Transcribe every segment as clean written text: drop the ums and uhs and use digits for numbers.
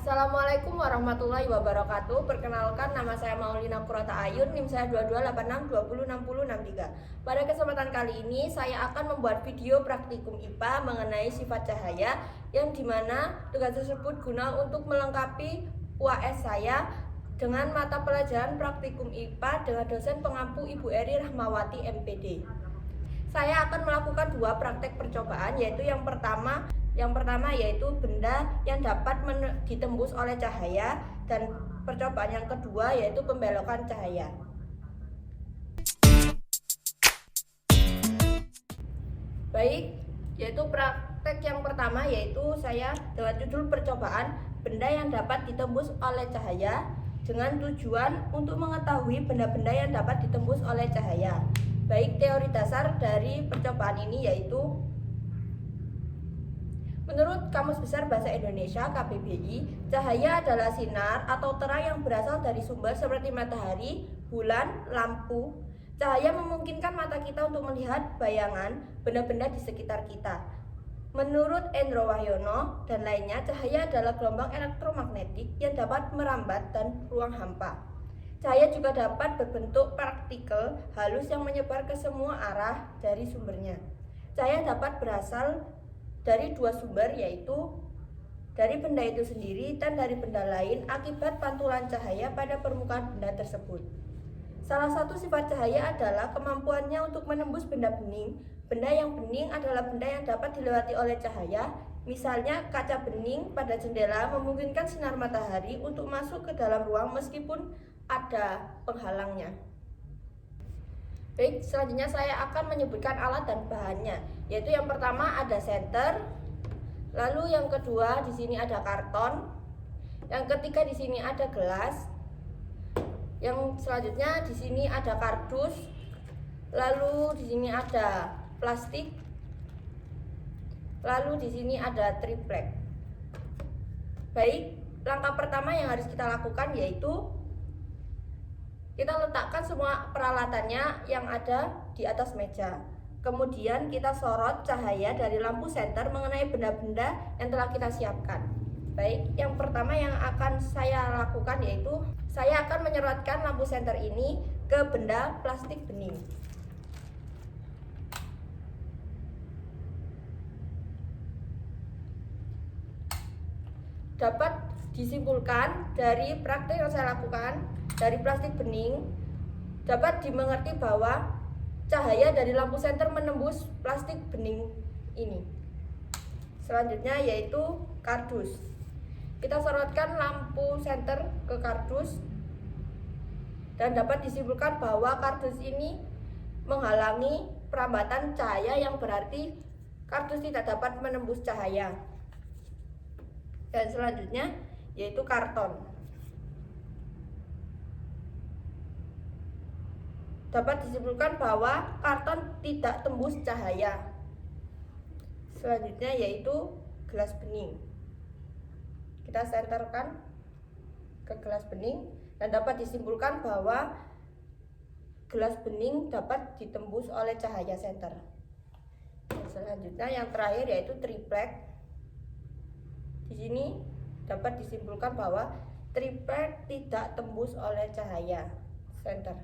Assalamualaikum warahmatullahi wabarakatuh. Perkenalkan, nama saya Maulina Kurata Ayun, NIM saya 2286206063. Pada kesempatan kali ini saya akan membuat video praktikum IPA mengenai sifat cahaya, yang dimana tugas tersebut guna untuk melengkapi UAS saya dengan mata pelajaran praktikum IPA dengan dosen pengampu Ibu Eri Rahmawati MPD. Saya akan melakukan dua praktek percobaan, yaitu yang pertama yaitu benda yang dapat ditembus oleh cahaya, dan percobaan yang kedua yaitu pembelokan cahaya. Baik, yaitu praktek yang pertama yaitu saya dengan judul percobaan benda yang dapat ditembus oleh cahaya, dengan tujuan untuk mengetahui benda-benda yang dapat ditembus oleh cahaya. Baik, teori dasar dari percobaan ini yaitu menurut Kamus Besar Bahasa Indonesia KBBI, cahaya adalah sinar atau terang yang berasal dari sumber seperti matahari, bulan, lampu. Cahaya memungkinkan mata kita untuk melihat bayangan benda-benda di sekitar kita. Menurut Endro Wahyono dan lainnya, cahaya adalah gelombang elektromagnetik yang dapat merambat dan ruang hampa. Cahaya juga dapat berbentuk partikel halus yang menyebar ke semua arah dari sumbernya. Cahaya dapat berasal dari dua sumber, yaitu dari benda itu sendiri dan dari benda lain akibat pantulan cahaya pada permukaan benda tersebut. Salah satu sifat cahaya adalah kemampuannya untuk menembus benda bening. Benda yang bening adalah benda yang dapat dilewati oleh cahaya. Misalnya kaca bening pada jendela memungkinkan sinar matahari untuk masuk ke dalam ruang meskipun ada penghalangnya. Baik, selanjutnya saya akan menyebutkan alat dan bahannya, yaitu yang pertama ada senter, lalu yang kedua di sini ada karton, yang ketiga di sini ada gelas, yang selanjutnya di sini ada kardus, lalu di sini ada plastik, lalu di sini ada triplek. Baik, langkah pertama yang harus kita lakukan yaitu kita letakkan semua peralatannya yang ada di atas meja. Kemudian kita sorot cahaya dari lampu senter mengenai benda-benda yang telah kita siapkan. Baik, yang pertama yang akan saya lakukan yaitu saya akan menyorotkan lampu senter ini ke benda plastik bening. Dapat disimpulkan dari praktek yang saya lakukan dari plastik bening, dapat dimengerti bahwa cahaya dari lampu senter menembus plastik bening ini. Selanjutnya yaitu kardus. Kita sorotkan lampu senter ke kardus dan dapat disimpulkan bahwa kardus ini menghalangi perambatan cahaya, yang berarti kardus tidak dapat menembus cahaya. Dan selanjutnya yaitu karton. Dapat disimpulkan bahwa karton tidak tembus cahaya. Selanjutnya yaitu gelas bening. Kita senterkan ke gelas bening dan dapat disimpulkan bahwa gelas bening dapat ditembus oleh cahaya senter. Selanjutnya yang terakhir yaitu triplek. Di sini dapat disimpulkan bahwa triplek tidak tembus oleh cahaya senter.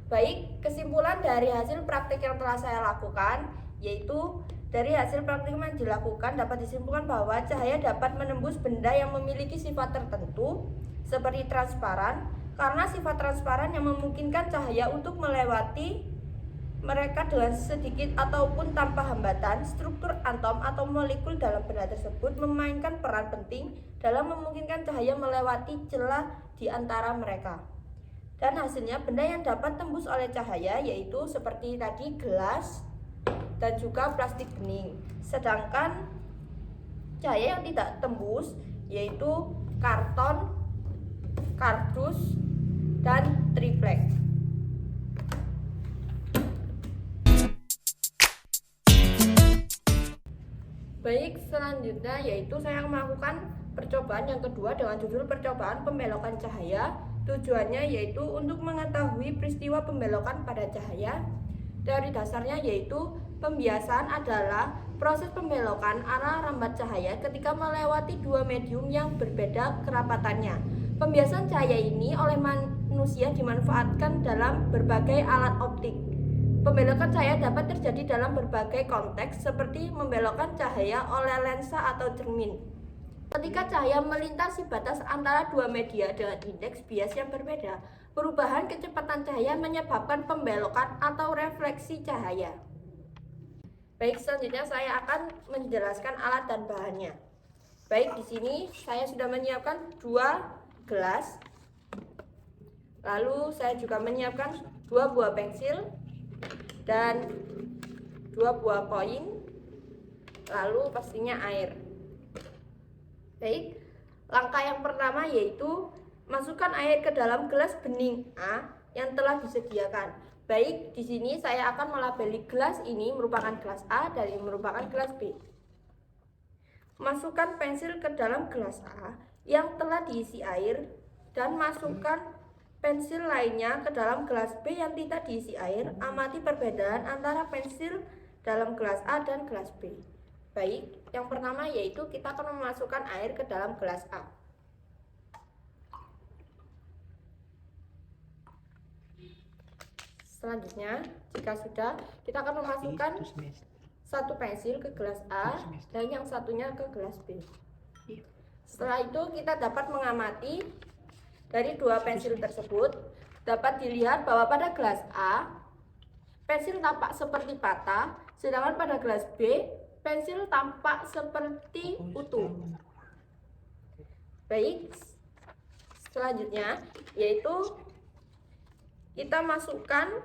Baik, kesimpulan dari hasil praktik yang telah saya lakukan yaitu dari hasil praktik yang dilakukan dapat disimpulkan bahwa cahaya dapat menembus benda yang memiliki sifat tertentu seperti transparan, karena sifat transparan yang memungkinkan cahaya untuk melewati mereka dengan sedikit ataupun tanpa hambatan. Struktur atom atau molekul dalam benda tersebut memainkan peran penting dalam memungkinkan cahaya melewati celah di antara mereka. Dan hasilnya benda yang dapat tembus oleh cahaya yaitu seperti tadi gelas dan juga plastik bening. Sedangkan cahaya yang tidak tembus yaitu karton, kardus, dan triplek. Baik, selanjutnya yaitu saya melakukan percobaan yang kedua dengan judul percobaan pembelokan cahaya. Tujuannya yaitu untuk mengetahui peristiwa pembelokan pada cahaya. Teori dasarnya yaitu pembiasaan adalah proses pembelokan arah rambat cahaya ketika melewati dua medium yang berbeda kerapatannya. Pembiasaan cahaya ini oleh manusia dimanfaatkan dalam berbagai alat optik. Pembelokan cahaya dapat terjadi dalam berbagai konteks seperti membelokkan cahaya oleh lensa atau cermin. Ketika cahaya melintasi batas antara dua media dengan indeks bias yang berbeda, perubahan kecepatan cahaya menyebabkan pembelokan atau refleksi cahaya. Baik, selanjutnya saya akan menjelaskan alat dan bahannya. Baik, di sini saya sudah menyiapkan 2 gelas. Lalu saya juga menyiapkan 2 buah pensil dan 2 buah koin. Lalu pastinya air. Baik, langkah yang pertama yaitu masukkan air ke dalam gelas bening A yang telah disediakan. Baik, di sini saya akan melabeli gelas ini merupakan gelas A dan ini merupakan gelas B. Masukkan pensil ke dalam gelas A yang telah diisi air dan masukkan pensil lainnya ke dalam gelas B yang tidak diisi air. Amati perbedaan antara pensil dalam gelas A dan gelas B. Baik, yang pertama yaitu kita akan memasukkan air ke dalam gelas A. Selanjutnya, jika sudah, kita akan memasukkan 1 pensil ke gelas A dan yang satunya ke gelas B. Setelah itu, kita dapat mengamati dari 2 pensil tersebut, dapat dilihat bahwa pada gelas A, pensil tampak seperti patah, sedangkan pada gelas B, pensil tampak seperti utuh. Baik, selanjutnya yaitu kita masukkan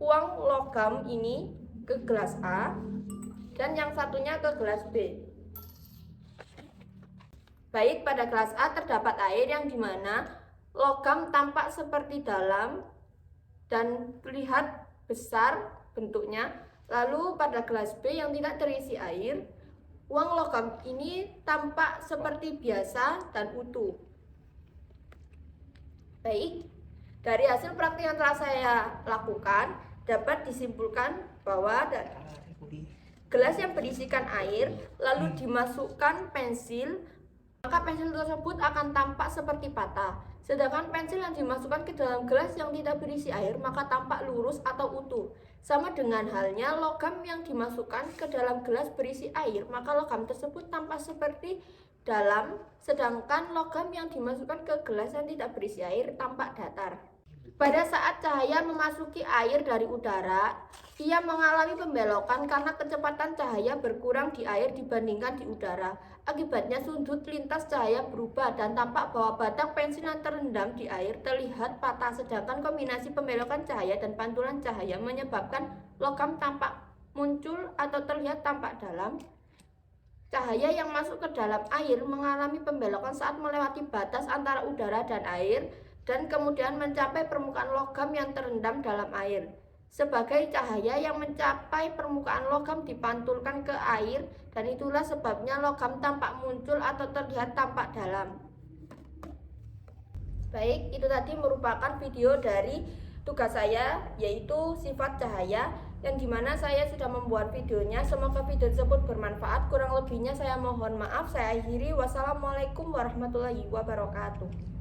uang logam ini ke gelas A dan yang satunya ke gelas B. Baik, pada gelas A terdapat air yang dimana logam tampak seperti dalam dan terlihat besar bentuknya. Lalu pada gelas B yang tidak terisi air, uang logam ini tampak seperti biasa dan utuh. Baik, dari hasil praktik yang telah saya lakukan, dapat disimpulkan bahwa gelas yang berisikan air lalu dimasukkan pensil, maka pensil tersebut akan tampak seperti patah. Sedangkan pensil yang dimasukkan ke dalam gelas yang tidak berisi air maka tampak lurus atau utuh. Sama dengan halnya logam yang dimasukkan ke dalam gelas berisi air, maka logam tersebut tampak seperti dalam, sedangkan logam yang dimasukkan ke gelas yang tidak berisi air tampak datar. Pada saat cahaya memasuki air dari udara, ia mengalami pembelokan karena kecepatan cahaya berkurang di air dibandingkan di udara. Akibatnya sudut lintas cahaya berubah dan tampak bahwa batang pensil yang terendam di air terlihat patah, sedangkan kombinasi pembelokan cahaya dan pantulan cahaya menyebabkan logam tampak muncul atau terlihat tampak dalam. Cahaya yang masuk ke dalam air mengalami pembelokan saat melewati batas antara udara dan air dan kemudian mencapai permukaan logam yang terendam dalam air. Sebagai cahaya yang mencapai permukaan logam dipantulkan ke air dan itulah sebabnya logam tampak muncul atau terlihat tampak dalam. Baik, itu tadi merupakan video dari tugas saya yaitu sifat cahaya yang dimana saya sudah membuat videonya. Semoga video tersebut bermanfaat. Kurang lebihnya saya mohon maaf. Saya akhiri. Wassalamualaikum warahmatullahi wabarakatuh.